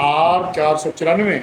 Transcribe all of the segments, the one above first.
R 494,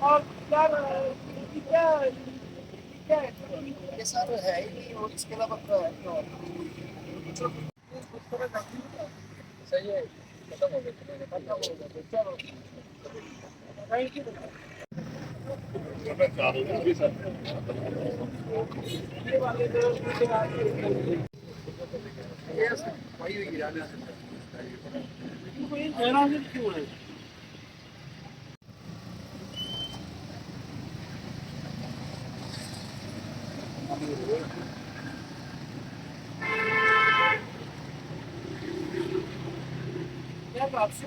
اور یار کیا ہے یہ سر ہے ہی نہیں اور اس کے علاوہ ہے نہیں اور صحیح ہے ختم ہو گیا چلو تھینک یو کیوں ہے آپ سے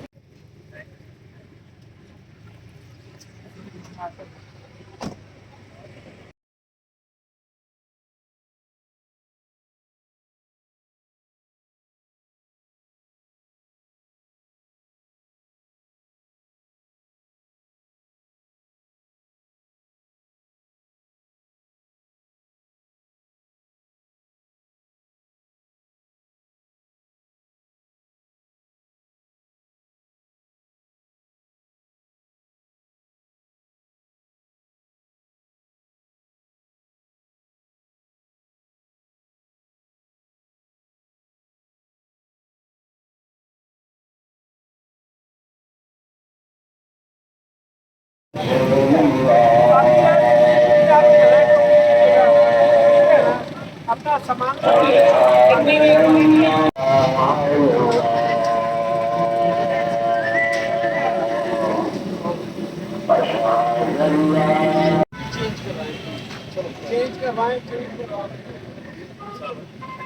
اپنا سامان چینج کروائیں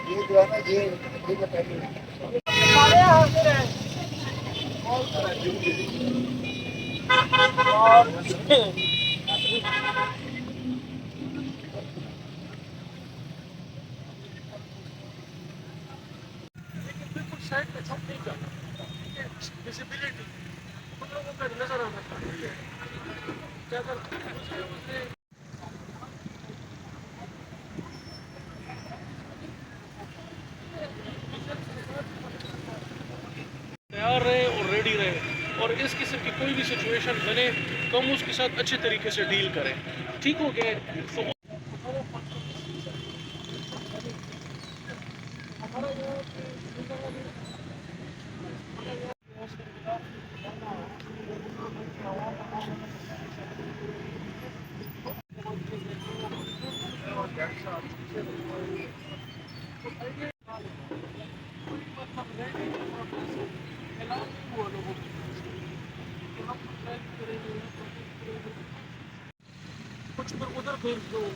یہ جو ہے نا یہ بتائیے سارے حاضر ہیں اور سائڈ پہ چھپ نہیں جاتا ویزیبلٹی ان لوگوں کا نظر آنا چاہیے کیا تیار رہے اور ریڈی رہے اور اس قسم کی کوئی بھی سچویشن بنے تو ہم اس کے ساتھ اچھے طریقے سے ڈیل کریں ٹھیک ہو گیا تو کچھ ادھر بھیج دو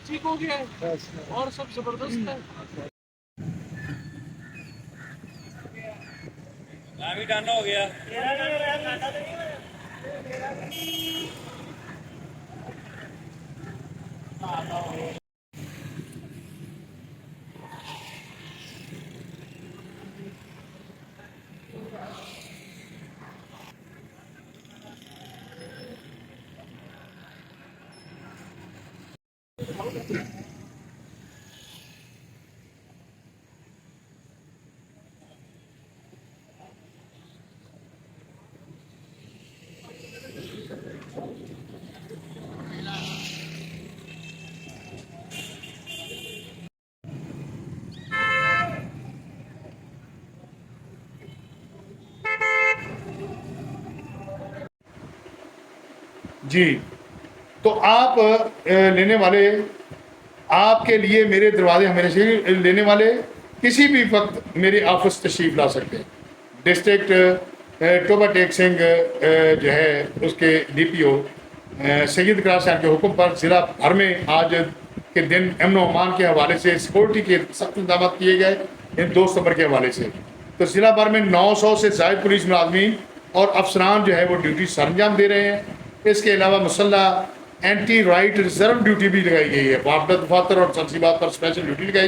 ٹھیک ہو گیا ہے اور سب زبردست ہے بھی ڈن ہو گیا جی تو آپ لینے والے آپ کے لیے میرے دروازے ہمیشہ لینے والے کسی بھی وقت میرے آفس تشریف لا سکتے ہیں ڈسٹرکٹ ٹوبہ ٹیک سنگھ جو ہے اس کے ڈی پی او سید اقرار صاحب کے حکم پر ضلع بھر میں آج کے دن امن و امان کے حوالے سے سیکورٹی کے سخت انتظامات کیے گئے ان 2 ستمبر کے حوالے سے تو ضلع بھر میں 900 سے زائد پولیس ملازمین اور افسران جو ہے وہ ڈیوٹی سر انجام دے رہے ہیں اس کے علاوہ مسلح اینٹی رائٹ ریزرو ڈیوٹی بھی لگائی گئی ہے وافدت دفاتر اور تنصیبات پر اسپیشل ڈیوٹی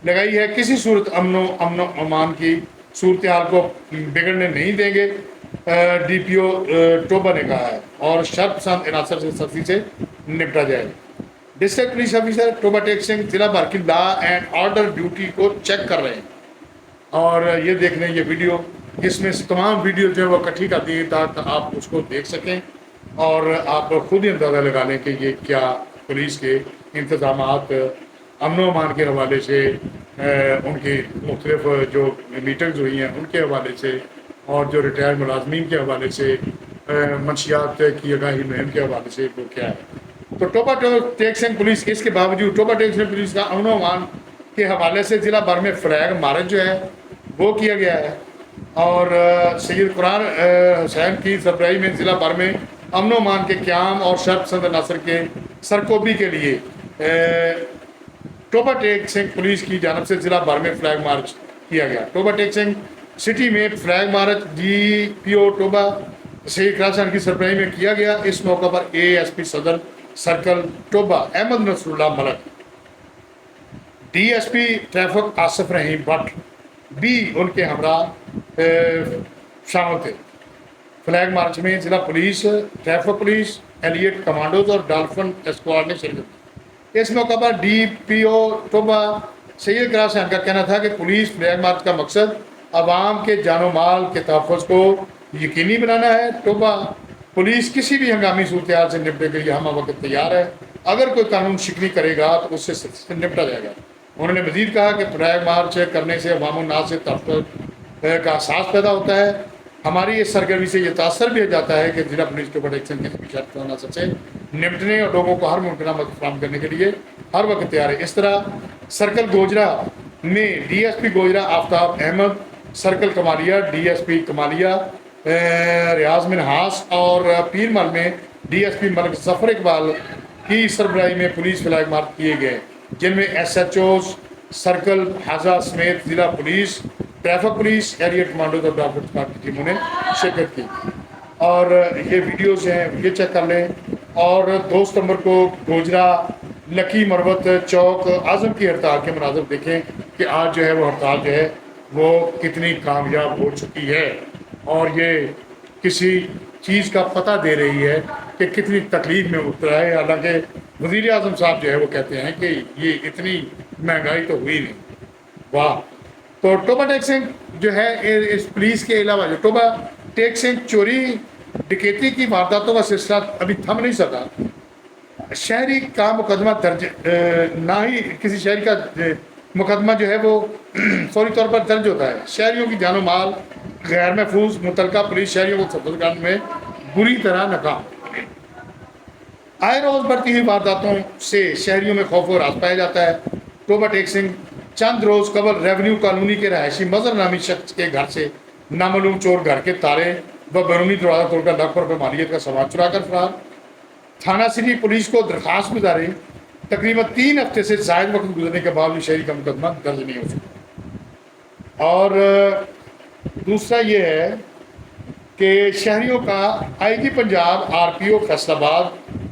لگائی ہے کسی صورت امن و امان کی صورتحال کو بگڑنے نہیں دیں گے ڈی پی او ٹوبہ نے کہا ہے اور شرط پسند عناصر سے سختی سے نپٹا جائے ڈسٹرکٹ پولیس آفیسر ٹوبہ ٹیک سنگھ ضلع بھر کی لا اینڈ آرڈر ڈیوٹی کو چیک کر رہے ہیں اور یہ دیکھ لیں یہ ویڈیو جس میں سے تمام ویڈیو جو ہے وہ اکٹھی کر دی تاکہ آپ اس کو دیکھ سکیں اور آپ خود ہی اندازہ لگا لیں کہ یہ کیا پولیس کے انتظامات امن و امان کے حوالے سے، ان کی مختلف جو میٹنگز ہوئی ہیں ان کے حوالے سے، اور جو ریٹائر ملازمین کے حوالے سے، منشیات کی آگاہی مہم کے حوالے سے وہ کیا ہے۔ تو ٹوبا ٹیک سنگھ پولیس اس کے باوجود ٹوبا ٹیک سنگھ پولیس کا امن و امان کے حوالے سے ضلع بھر میں فلیگ مارچ جو ہے وہ کیا گیا ہے، اور سید قرآن حسین کی سربراہی میں ضلع بھر میں امن و امان کے قیام اور شرط پسند عناصر کے سرکوبی کے لیے ٹوبا ٹیک سنگھ پولیس کی جانب سے ضلع بھر میں فلیگ مارچ کیا گیا۔ ٹوبا ٹیک سنگھ سٹی میں فلیگ مارچ ڈی پی او ٹوبا سید قرآن کی سربراہی میں کیا گیا۔ اس موقع پر اے ایس پی صدر circle Toba Ahmad Nasrullah Malik, D S P traffic Asif Rahim Butt بھی ان کے ہمراہ شامل تھے۔ فلیگ مارچ میں ضلع police, traffic police, elite commandos اور ڈالفن اسکواڈ نے شرکت کی۔ اس موقع پر ڈی پی او ٹوبا سید قرآن کا کہنا تھا کہ پولیس فلیگ مارچ کا مقصد عوام کے جان و مال کے تحفظ کو یقینی بنانا ہے۔ ٹوبا پولیس کسی بھی ہنگامی صورتحال سے نپٹنے کے لیے ہمہ وقت تیار ہے، اگر کوئی قانون شکنی کرے گا تو اس سے نپٹا جائے گا۔ انہوں نے مزید کہا کہ فلیگ مارچ کرنے سے عوام الناس سے تحفظ کا احساس پیدا ہوتا ہے۔ ہماری اس سرگرمی سے یہ تاثر بھی جاتا ہے کہ ضلع پولیس ٹوبا ٹیک سنگھ کے شرط عناصر سے نمٹنے اور لوگوں کو ہر ممکنہ مدد فراہم کرنے کے لیے ہر وقت تیار ہے۔ اس طرح سرکل گوجرا میں D S P Gojra Aftab Ahmed, circle Kamalia D S P Kamalia Riaz Minhas اور پیر مل میں D S P Malik Zafar Iqbal کی سربراہی میں پولیس فلیگ مارچ کیے گئے، جن میں ایس ایچ اوز سرکل حاضہ سمیت ضلع پولیس، ٹریفک پولیس، ایریٹ کمانڈوز اور ڈالفن اسکواڈ کی ٹیموں نے شرکت کی۔ اور یہ ویڈیوز ہیں یہ چیک کر لیں۔ اور 2 ستمبر کو گوجرا لکی مروت چوک اعظم کی ہڑتال کے مناظر دیکھیں کہ آج جو ہے وہ ہڑتال جو ہے وہ کتنی کامیاب ہو چکی ہے، اور یہ کسی چیز کا پتہ دے رہی ہے کہ کتنی تکلیف میں اترا ہے۔ حالانکہ وزیر اعظم صاحب جو ہے وہ کہتے ہیں کہ یہ اتنی مہنگائی تو ہوئی نہیں۔ واہ! تو ٹوبا ٹیک سنگھ جو ہے اس پولیس کے علاوہ جو ٹوبا ٹیک سنگھ چوری ڈکیتی کی وارداتوں کا سلسلہ ابھی تھم نہیں سکا۔ شہری کا مقدمہ درج نہ ہی کسی شہری کا مقدمہ جو ہے وہ فوری طور پر درج ہوتا ہے۔ شہریوں کی جان و مال غیر محفوظ، متعلقہ پولیس شہریوں کو تحفظ کرنے میں بری طرح ناکام۔ آئے روز بڑھتی ہوئی وارداتوں سے شہریوں میں خوف و ہراس پایا جاتا ہے۔ ٹوبا ٹیک سنگھ چند روز قبل ریونیو کالونی کے رہائشی مظہر نامی شخص کے گھر سے نامعلوم چور گھر کے تالے و بیرونی دروازہ توڑ کر لاکھوں روپے مالیت کا سامان چرا کر فرار۔ تھانہ سٹی پولیس کو درخواست گزاری تقریباً 3 ہفتے سے زائد وقت گزرنے کے باوجود شہری کا مقدمہ درج نہیں ہو سکا۔ اور دوسرا یہ ہے کہ شہریوں کا آئی جی پنجاب آر پی او فیصل آباد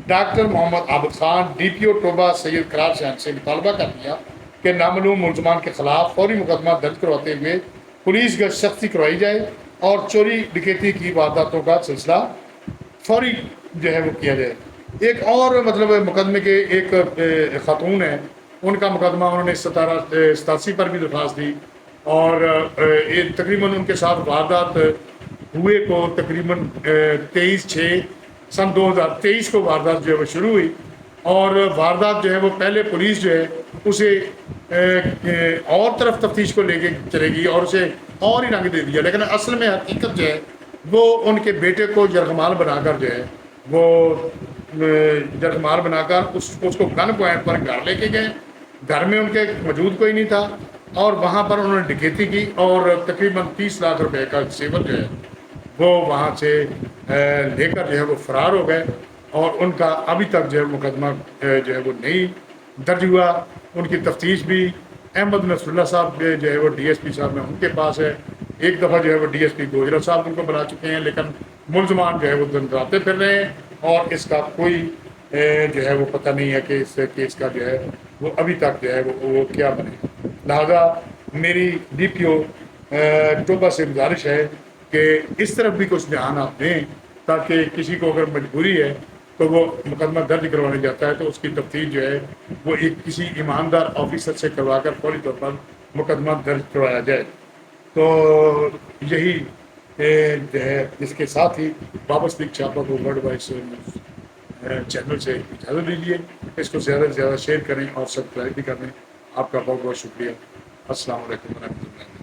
ڈاکٹر محمد عابد خان ڈی پی او ٹوبا سید قرار شہن سے مطالبہ کر دیا کہ نامعلوم ملزمان کے خلاف فوری مقدمہ درج کرواتے ہوئے پولیس گشت سختی کروائی جائے اور چوری ڈکیتی کی وارداتوں کا سلسلہ فوری جو ہے وہ کیا جائے۔ ایک اور مطلب مقدمے کے ایک خاتون ہیں، ان کا مقدمہ انہوں نے 87 پر بھی درخواست دی، اور تقریباً ان کے ساتھ واردات ہوئے کو تقریباً 23/6/2023 کو واردات جو ہے وہ شروع ہوئی، اور واردات جو ہے وہ پہلے پولیس جو ہے اسے اور طرف تفتیش کو لے کے چلے گی اور اسے اور ہی رنگ دے دیا، لیکن اصل میں حقیقت جو ہے وہ ان کے بیٹے کو یرغمال بنا کر جو ہے وہ یرغمال بنا کر اس کو گن پوائنٹ پر گھر لے کے گئے۔ گھر میں ان کے موجود کوئی نہیں تھا، اور وہاں پر انہوں نے ڈکیتی کی اور تقریباً 30 لاکھ روپے کا زیور جو ہے وہ وہاں سے لے کر جو ہے وہ فرار ہو گئے، اور ان کا ابھی تک جو ہے مقدمہ جو ہے وہ نہیں درج ہوا۔ ان کی تفتیش بھی احمد نصر اللہ صاحب جو ہے وہ ڈی ایس پی صاحب میں ان کے پاس ہے۔ ایک دفعہ جو ہے وہ ڈی ایس پی گوجرا صاحب ان کو بنا چکے ہیں، لیکن ملزمان جو ہے وہ دندراتے پھر رہے ہیں، اور اس کا کوئی جو ہے وہ پتہ نہیں ہے کہ اس کیس کا جو ہے وہ ابھی تک جو ہے وہ کیا بنے۔ لہذا میری ڈی پی او ٹوبا سے گزارش ہے کہ اس طرف بھی کچھ دھیان آپ دیں، تاکہ کسی کو اگر مجبوری ہے تو وہ مقدمہ درج کروانے جاتا ہے تو اس کی تفتیش جو ہے وہ ایک کسی ایماندار آفیسر سے کروا کر فوری طور پر مقدمہ درج کروایا جائے۔ تو یہی جو ہے اس کے ساتھ ہی بابا صدیق چھاپا کو ورلڈ وائس چینل سے اجازت دیجیے. اس کو زیادہ سے زیادہ شیئر کریں اور سبسکرائب بھی کریں. آپ کا بہت بہت شکریہ. السلام علیکم ورحمۃ اللہ.